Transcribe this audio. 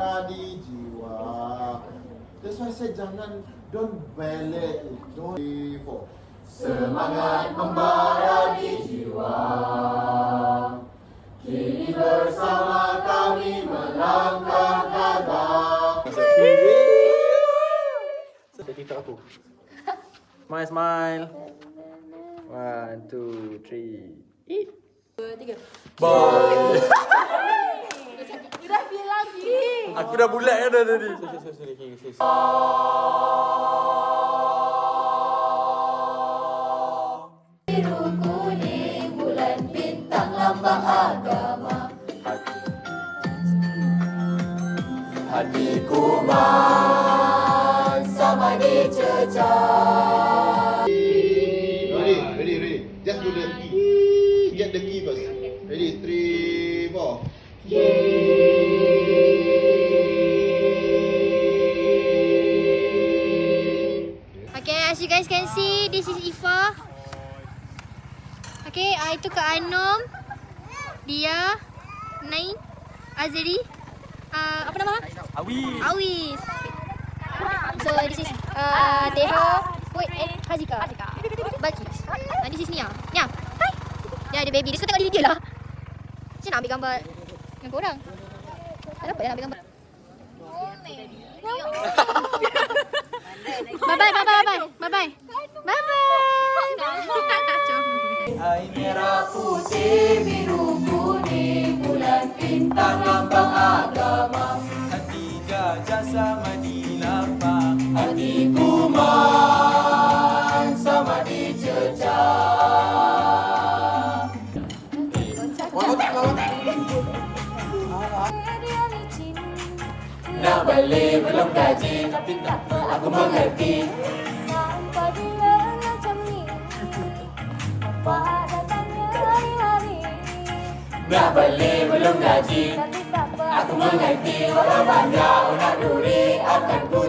membara di jiwa. That's why saya jangan, don't valid, don't for. Semangat membara di jiwa. Kini bersama kami melangkah gagah. TikTok aku. Smile, smile. 1, 2, 3. Eat. 2, 3. Bye. Dah bilang gini. Aku dah bulat kan dah tadi. Biru kuning bulan bintang lambang agama. Hatiku man sama dicecah. Ready. Just do the key. Get the key first. Ready, 3, 4. Okay, as you guys can see, this is Ifa. Okay, itu Kak Anom, Dia, Nain, Azri, apa nama? Awis. So this is Teha, wait, Hazika. Bakis. This is Nia. Nia, hi. Dia ada baby. Dia suka tengok diri dia lah. Macam nak ambil gambar dengan korang. Tak dapat nak ambil gambar. Bye-bye. Hai merah putih biru kuning bulan bintang lambang agama. Hati gajah sama di lapang. Hatiku man sama dicecah. Nak beli belum gaji, tapi tak apa aku mengerti. Sampai bila macam ni, apa datangnya hari-hari. Nak beli belum gaji, Tapi tak apa aku mengerti. Walau banyak orang duri akan ku